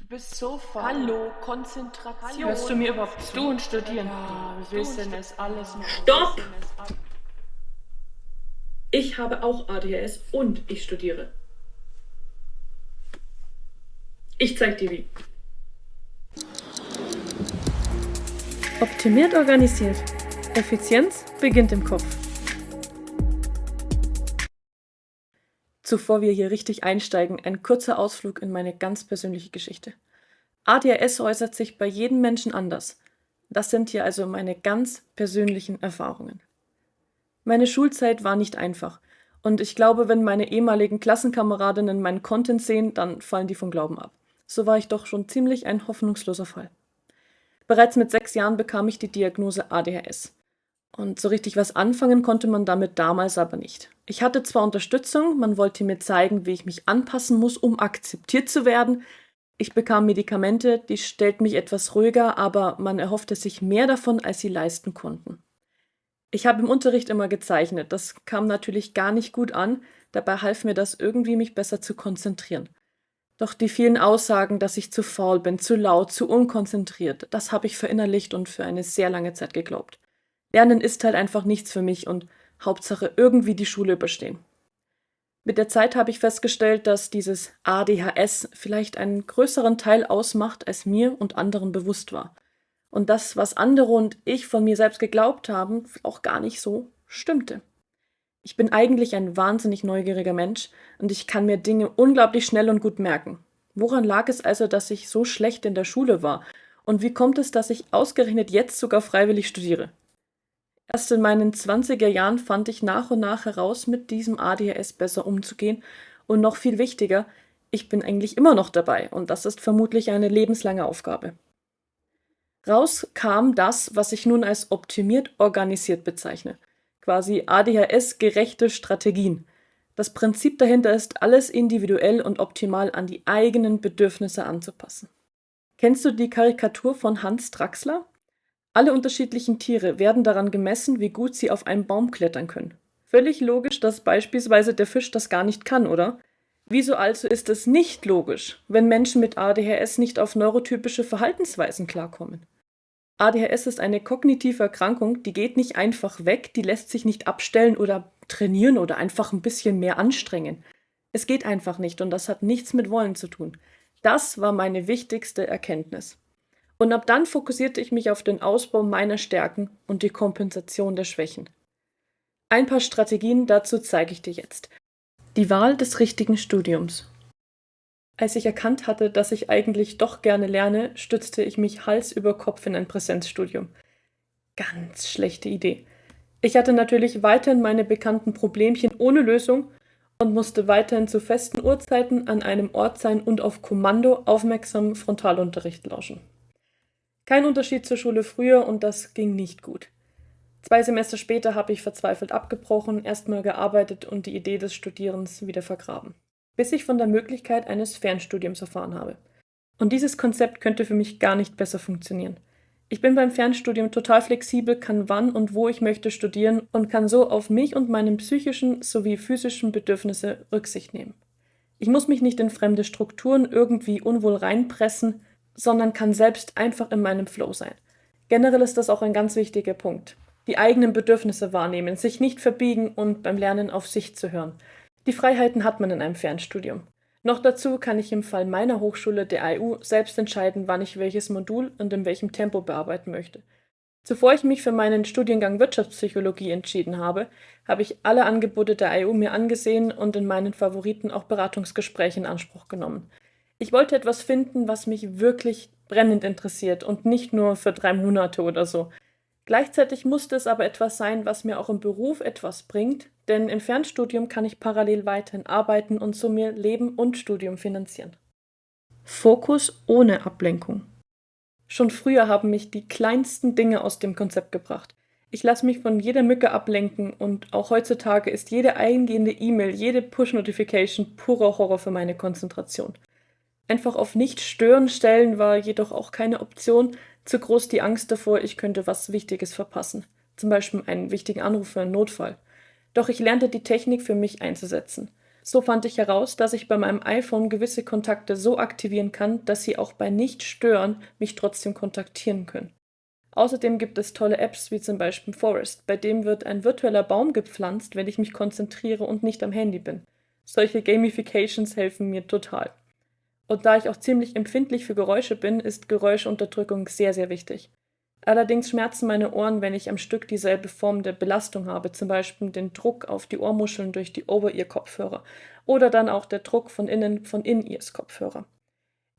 Du bist so faul. Hallo, Konzentration. Hörst du mir überhaupt zu? Du und Studieren. Ja, wir wissen es alles noch. Stopp! Ich habe auch ADHS und ich studiere. Ich zeig dir wie. Optimiert organisiert. Effizienz beginnt im Kopf. Zuvor wir hier richtig einsteigen, ein kurzer Ausflug in meine ganz persönliche Geschichte. ADHS äußert sich bei jedem Menschen anders. Das sind hier also meine ganz persönlichen Erfahrungen. Meine Schulzeit war nicht einfach. Und ich glaube, wenn meine ehemaligen Klassenkameradinnen meinen Content sehen, dann fallen die vom Glauben ab. So war ich doch schon ziemlich ein hoffnungsloser Fall. Bereits mit 6 Jahren bekam ich die Diagnose ADHS. Und so richtig was anfangen konnte man damit damals aber nicht. Ich hatte zwar Unterstützung, man wollte mir zeigen, wie ich mich anpassen muss, um akzeptiert zu werden. Ich bekam Medikamente, die stellten mich etwas ruhiger, aber man erhoffte sich mehr davon, als sie leisten konnten. Ich habe im Unterricht immer gezeichnet, das kam natürlich gar nicht gut an, dabei half mir das irgendwie, mich besser zu konzentrieren. Doch die vielen Aussagen, dass ich zu faul bin, zu laut, zu unkonzentriert, das habe ich verinnerlicht und für eine sehr lange Zeit geglaubt. Lernen ist halt einfach nichts für mich und Hauptsache irgendwie die Schule überstehen. Mit der Zeit habe ich festgestellt, dass dieses ADHS vielleicht einen größeren Teil ausmacht, als mir und anderen bewusst war. Und das, was andere und ich von mir selbst geglaubt haben, auch gar nicht so stimmte. Ich bin eigentlich ein wahnsinnig neugieriger Mensch und ich kann mir Dinge unglaublich schnell und gut merken. Woran lag es also, dass ich so schlecht in der Schule war? Und wie kommt es, dass ich ausgerechnet jetzt sogar freiwillig studiere? Erst in meinen 20er Jahren fand ich nach und nach heraus, mit diesem ADHS besser umzugehen. Und noch viel wichtiger, ich bin eigentlich immer noch dabei und das ist vermutlich eine lebenslange Aufgabe. Raus kam das, was ich nun als optimiert organisiert bezeichne. Quasi ADHS-gerechte Strategien. Das Prinzip dahinter ist, alles individuell und optimal an die eigenen Bedürfnisse anzupassen. Kennst du die Karikatur von Hans Draxler? Alle unterschiedlichen Tiere werden daran gemessen, wie gut sie auf einen Baum klettern können. Völlig logisch, dass beispielsweise der Fisch das gar nicht kann, oder? Wieso also ist es nicht logisch, wenn Menschen mit ADHS nicht auf neurotypische Verhaltensweisen klarkommen? ADHS ist eine kognitive Erkrankung, die geht nicht einfach weg, die lässt sich nicht abstellen oder trainieren oder einfach ein bisschen mehr anstrengen. Es geht einfach nicht und das hat nichts mit Wollen zu tun. Das war meine wichtigste Erkenntnis. Und ab dann fokussierte ich mich auf den Ausbau meiner Stärken und die Kompensation der Schwächen. Ein paar Strategien dazu zeige ich dir jetzt. Die Wahl des richtigen Studiums. Als ich erkannt hatte, dass ich eigentlich doch gerne lerne, stützte ich mich Hals über Kopf in ein Präsenzstudium. Ganz schlechte Idee. Ich hatte natürlich weiterhin meine bekannten Problemchen ohne Lösung und musste weiterhin zu festen Uhrzeiten an einem Ort sein und auf Kommando aufmerksam Frontalunterricht lauschen. Kein Unterschied zur Schule früher und das ging nicht gut. 2 Semester später habe ich verzweifelt abgebrochen, erstmal gearbeitet und die Idee des Studierens wieder vergraben, bis ich von der Möglichkeit eines Fernstudiums erfahren habe. Und dieses Konzept könnte für mich gar nicht besser funktionieren. Ich bin beim Fernstudium total flexibel, kann wann und wo ich möchte studieren und kann so auf mich und meine psychischen sowie physischen Bedürfnisse Rücksicht nehmen. Ich muss mich nicht in fremde Strukturen irgendwie unwohl reinpressen, sondern kann selbst einfach in meinem Flow sein. Generell ist das auch ein ganz wichtiger Punkt. Die eigenen Bedürfnisse wahrnehmen, sich nicht verbiegen und beim Lernen auf sich zu hören. Die Freiheiten hat man in einem Fernstudium. Noch dazu kann ich im Fall meiner Hochschule, der AIU, selbst entscheiden, wann ich welches Modul und in welchem Tempo bearbeiten möchte. Zuvor ich mich für meinen Studiengang Wirtschaftspsychologie entschieden habe, habe ich alle Angebote der AIU mir angesehen und in meinen Favoriten auch Beratungsgespräche in Anspruch genommen. Ich wollte etwas finden, was mich wirklich brennend interessiert und nicht nur für 3 Monate oder so. Gleichzeitig musste es aber etwas sein, was mir auch im Beruf etwas bringt, denn im Fernstudium kann ich parallel weiterhin arbeiten und so mir Leben und Studium finanzieren. Fokus ohne Ablenkung. Schon früher haben mich die kleinsten Dinge aus dem Konzept gebracht. Ich lasse mich von jeder Mücke ablenken und auch heutzutage ist jede eingehende E-Mail, jede Push-Notification purer Horror für meine Konzentration. Einfach auf Nicht-Stören stellen war jedoch auch keine Option, zu groß die Angst davor, ich könnte was Wichtiges verpassen. Zum Beispiel einen wichtigen Anruf für einen Notfall. Doch ich lernte die Technik für mich einzusetzen. So fand ich heraus, dass ich bei meinem iPhone gewisse Kontakte so aktivieren kann, dass sie auch bei Nicht-Stören mich trotzdem kontaktieren können. Außerdem gibt es tolle Apps wie zum Beispiel Forest, bei dem wird ein virtueller Baum gepflanzt, wenn ich mich konzentriere und nicht am Handy bin. Solche Gamifications helfen mir total. Und da ich auch ziemlich empfindlich für Geräusche bin, ist Geräuschunterdrückung sehr, sehr wichtig. Allerdings schmerzen meine Ohren, wenn ich am Stück dieselbe Form der Belastung habe, zum Beispiel den Druck auf die Ohrmuscheln durch die Over-Ear-Kopfhörer oder dann auch der Druck von In-Ears-Kopfhörer.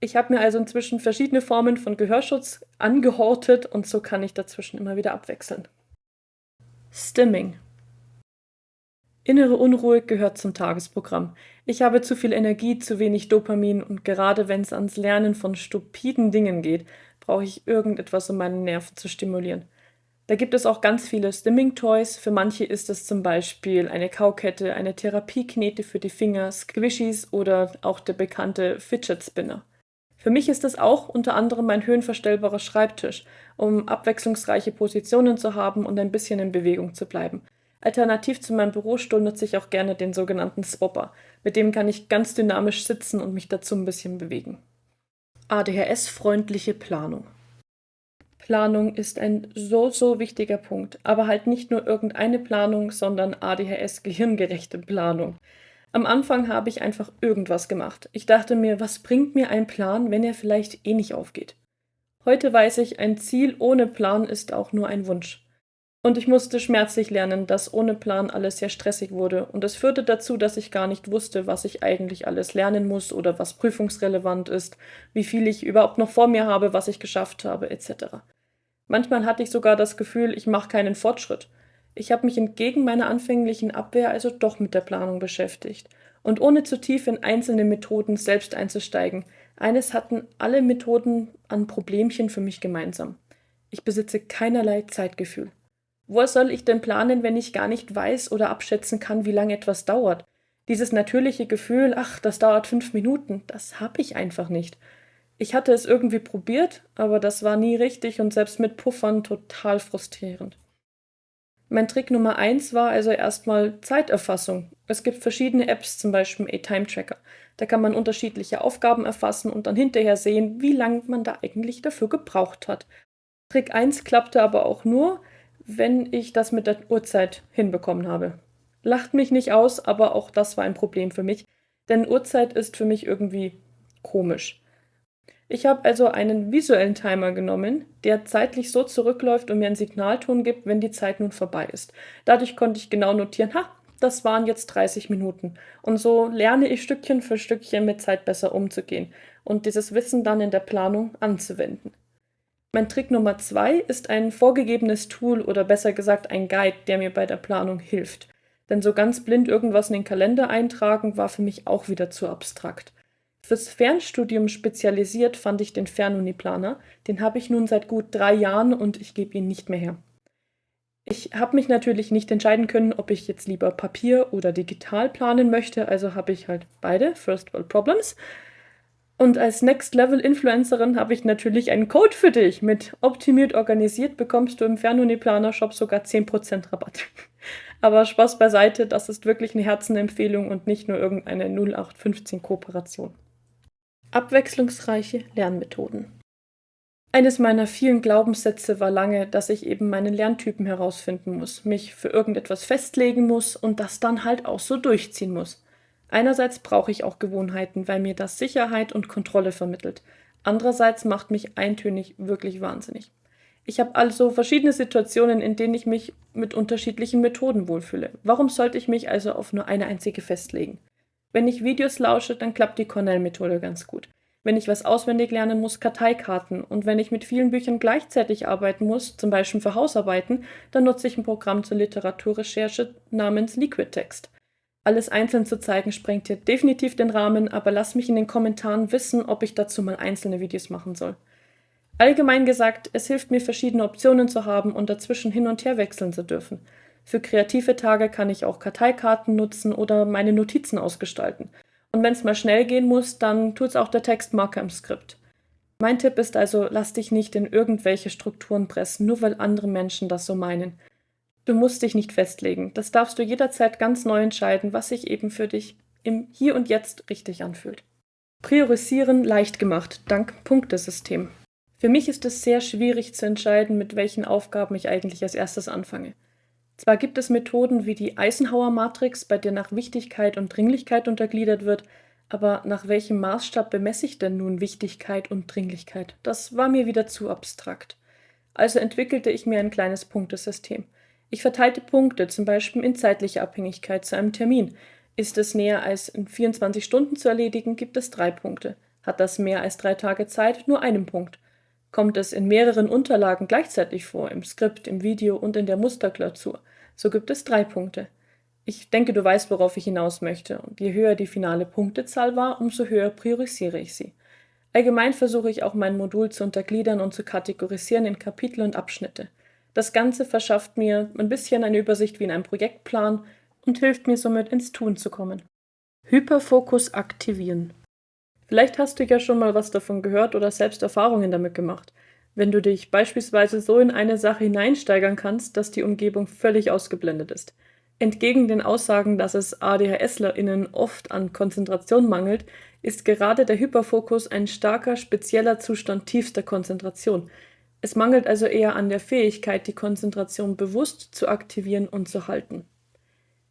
Ich habe mir also inzwischen verschiedene Formen von Gehörschutz angehortet und so kann ich dazwischen immer wieder abwechseln. Stimming. Innere Unruhe gehört zum Tagesprogramm. Ich habe zu viel Energie, zu wenig Dopamin und gerade wenn es ans Lernen von stupiden Dingen geht, brauche ich irgendetwas, um meine Nerven zu stimulieren. Da gibt es auch ganz viele Stimming-Toys. Für manche ist es zum Beispiel eine Kaukette, eine Therapieknete für die Finger, Squishies oder auch der bekannte Fidget Spinner. Für mich ist es auch unter anderem ein höhenverstellbarer Schreibtisch, um abwechslungsreiche Positionen zu haben und ein bisschen in Bewegung zu bleiben. Alternativ zu meinem Bürostuhl nutze ich auch gerne den sogenannten Swopper. Mit dem kann ich ganz dynamisch sitzen und mich dazu ein bisschen bewegen. ADHS-freundliche Planung. Planung ist ein so wichtiger Punkt, aber halt nicht nur irgendeine Planung, sondern ADHS-gehirngerechte Planung. Am Anfang habe ich einfach irgendwas gemacht. Ich dachte mir, was bringt mir ein Plan, wenn er vielleicht eh nicht aufgeht? Heute weiß ich, ein Ziel ohne Plan ist auch nur ein Wunsch. Und ich musste schmerzlich lernen, dass ohne Plan alles sehr stressig wurde und es führte dazu, dass ich gar nicht wusste, was ich eigentlich alles lernen muss oder was prüfungsrelevant ist, wie viel ich überhaupt noch vor mir habe, was ich geschafft habe, etc. Manchmal hatte ich sogar das Gefühl, ich mache keinen Fortschritt. Ich habe mich entgegen meiner anfänglichen Abwehr also doch mit der Planung beschäftigt. Und ohne zu tief in einzelne Methoden selbst einzusteigen, eines hatten alle Methoden an Problemchen für mich gemeinsam. Ich besitze keinerlei Zeitgefühl. Woher soll ich denn planen, wenn ich gar nicht weiß oder abschätzen kann, wie lange etwas dauert? Dieses natürliche Gefühl, ach, das dauert 5 Minuten, das habe ich einfach nicht. Ich hatte es irgendwie probiert, aber das war nie richtig und selbst mit Puffern total frustrierend. Mein Trick Nummer 1 war also erstmal Zeiterfassung. Es gibt verschiedene Apps, zum Beispiel A-Time-Tracker. Da kann man unterschiedliche Aufgaben erfassen und dann hinterher sehen, wie lange man da eigentlich dafür gebraucht hat. Trick 1 klappte aber auch nur, wenn ich das mit der Uhrzeit hinbekommen habe. Lacht mich nicht aus, aber auch das war ein Problem für mich, denn Uhrzeit ist für mich irgendwie komisch. Ich habe also einen visuellen Timer genommen, der zeitlich so zurückläuft und mir einen Signalton gibt, wenn die Zeit nun vorbei ist. Dadurch konnte ich genau notieren, das waren jetzt 30 Minuten. Und so lerne ich Stückchen für Stückchen mit Zeit besser umzugehen und dieses Wissen dann in der Planung anzuwenden. Mein Trick Nummer 2 ist ein vorgegebenes Tool oder besser gesagt ein Guide, der mir bei der Planung hilft. Denn so ganz blind irgendwas in den Kalender eintragen war für mich auch wieder zu abstrakt. Fürs Fernstudium spezialisiert fand ich den Fernuni-Planer. Den habe ich nun seit gut 3 Jahren und ich gebe ihn nicht mehr her. Ich habe mich natürlich nicht entscheiden können, ob ich jetzt lieber Papier oder digital planen möchte, also habe ich halt beide, First World Problems. Und als Next-Level-Influencerin habe ich natürlich einen Code für dich. Mit optimiert organisiert bekommst du im Fernuni-Planer-Shop sogar 10% Rabatt. Aber Spaß beiseite, das ist wirklich eine Herzenempfehlung und nicht nur irgendeine 0815-Kooperation. Abwechslungsreiche Lernmethoden. Eines meiner vielen Glaubenssätze war lange, dass ich eben meinen Lerntypen herausfinden muss, mich für irgendetwas festlegen muss und das dann halt auch so durchziehen muss. Einerseits brauche ich auch Gewohnheiten, weil mir das Sicherheit und Kontrolle vermittelt. Andererseits macht mich eintönig wirklich wahnsinnig. Ich habe also verschiedene Situationen, in denen ich mich mit unterschiedlichen Methoden wohlfühle. Warum sollte ich mich also auf nur eine einzige festlegen? Wenn ich Videos lausche, dann klappt die Cornell-Methode ganz gut. Wenn ich was auswendig lernen muss, Karteikarten. Und wenn ich mit vielen Büchern gleichzeitig arbeiten muss, zum Beispiel für Hausarbeiten, dann nutze ich ein Programm zur Literaturrecherche namens LiquidText. Alles einzeln zu zeigen, sprengt hier definitiv den Rahmen, aber lass mich in den Kommentaren wissen, ob ich dazu mal einzelne Videos machen soll. Allgemein gesagt, es hilft mir, verschiedene Optionen zu haben und dazwischen hin und her wechseln zu dürfen. Für kreative Tage kann ich auch Karteikarten nutzen oder meine Notizen ausgestalten. Und wenn es mal schnell gehen muss, dann tut's auch der Textmarker im Skript. Mein Tipp ist also, lass dich nicht in irgendwelche Strukturen pressen, nur weil andere Menschen das so meinen. Du musst dich nicht festlegen. Das darfst du jederzeit ganz neu entscheiden, was sich eben für dich im Hier und Jetzt richtig anfühlt. Priorisieren leicht gemacht, dank Punktesystem. Für mich ist es sehr schwierig zu entscheiden, mit welchen Aufgaben ich eigentlich als erstes anfange. Zwar gibt es Methoden wie die Eisenhower-Matrix, bei der nach Wichtigkeit und Dringlichkeit untergliedert wird, aber nach welchem Maßstab bemesse ich denn nun Wichtigkeit und Dringlichkeit? Das war mir wieder zu abstrakt. Also entwickelte ich mir ein kleines Punktesystem. Ich verteilte Punkte, zum Beispiel in zeitlicher Abhängigkeit zu einem Termin. Ist es näher als in 24 Stunden zu erledigen, gibt es 3 Punkte. Hat das mehr als 3 Tage Zeit, nur 1 Punkt. Kommt es in mehreren Unterlagen gleichzeitig vor, im Skript, im Video und in der Musterklausur, so gibt es 3 Punkte. Ich denke, du weißt, worauf ich hinaus möchte, und je höher die finale Punktezahl war, umso höher priorisiere ich sie. Allgemein versuche ich auch mein Modul zu untergliedern und zu kategorisieren in Kapitel und Abschnitte. Das Ganze verschafft mir ein bisschen eine Übersicht wie in einem Projektplan und hilft mir somit ins Tun zu kommen. Hyperfokus aktivieren. Vielleicht hast du ja schon mal was davon gehört oder selbst Erfahrungen damit gemacht. Wenn du dich beispielsweise so in eine Sache hineinsteigern kannst, dass die Umgebung völlig ausgeblendet ist. Entgegen den Aussagen, dass es ADHSlerInnen oft an Konzentration mangelt, ist gerade der Hyperfokus ein starker, spezieller Zustand tiefster Konzentration. Es mangelt also eher an der Fähigkeit, die Konzentration bewusst zu aktivieren und zu halten.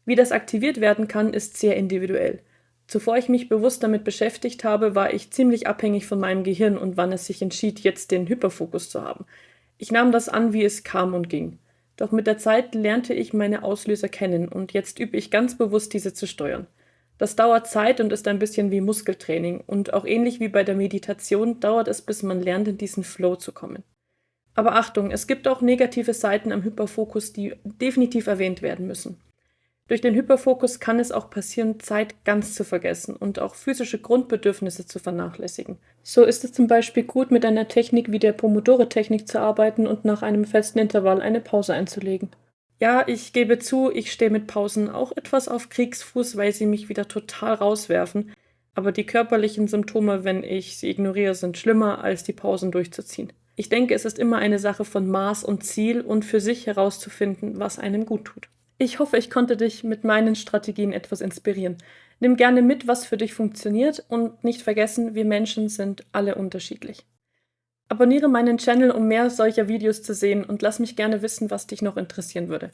Wie das aktiviert werden kann, ist sehr individuell. Zuvor ich mich bewusst damit beschäftigt habe, war ich ziemlich abhängig von meinem Gehirn und wann es sich entschied, jetzt den Hyperfokus zu haben. Ich nahm das an, wie es kam und ging. Doch mit der Zeit lernte ich meine Auslöser kennen und jetzt übe ich ganz bewusst, diese zu steuern. Das dauert Zeit und ist ein bisschen wie Muskeltraining und auch ähnlich wie bei der Meditation dauert es, bis man lernt, in diesen Flow zu kommen. Aber Achtung, es gibt auch negative Seiten am Hyperfokus, die definitiv erwähnt werden müssen. Durch den Hyperfokus kann es auch passieren, Zeit ganz zu vergessen und auch physische Grundbedürfnisse zu vernachlässigen. So ist es zum Beispiel gut, mit einer Technik wie der Pomodoro-Technik zu arbeiten und nach einem festen Intervall eine Pause einzulegen. Ja, ich gebe zu, ich stehe mit Pausen auch etwas auf Kriegsfuß, weil sie mich wieder total rauswerfen, aber die körperlichen Symptome, wenn ich sie ignoriere, sind schlimmer, als die Pausen durchzuziehen. Ich denke, es ist immer eine Sache von Maß und Ziel und für sich herauszufinden, was einem gut tut. Ich hoffe, ich konnte dich mit meinen Strategien etwas inspirieren. Nimm gerne mit, was für dich funktioniert und nicht vergessen, wir Menschen sind alle unterschiedlich. Abonniere meinen Channel, um mehr solcher Videos zu sehen und lass mich gerne wissen, was dich noch interessieren würde.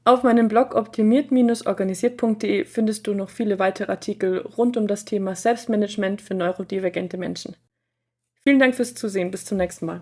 Auf meinem Blog optimiert-organisiert.de findest du noch viele weitere Artikel rund um das Thema Selbstmanagement für neurodivergente Menschen. Vielen Dank fürs Zusehen, bis zum nächsten Mal.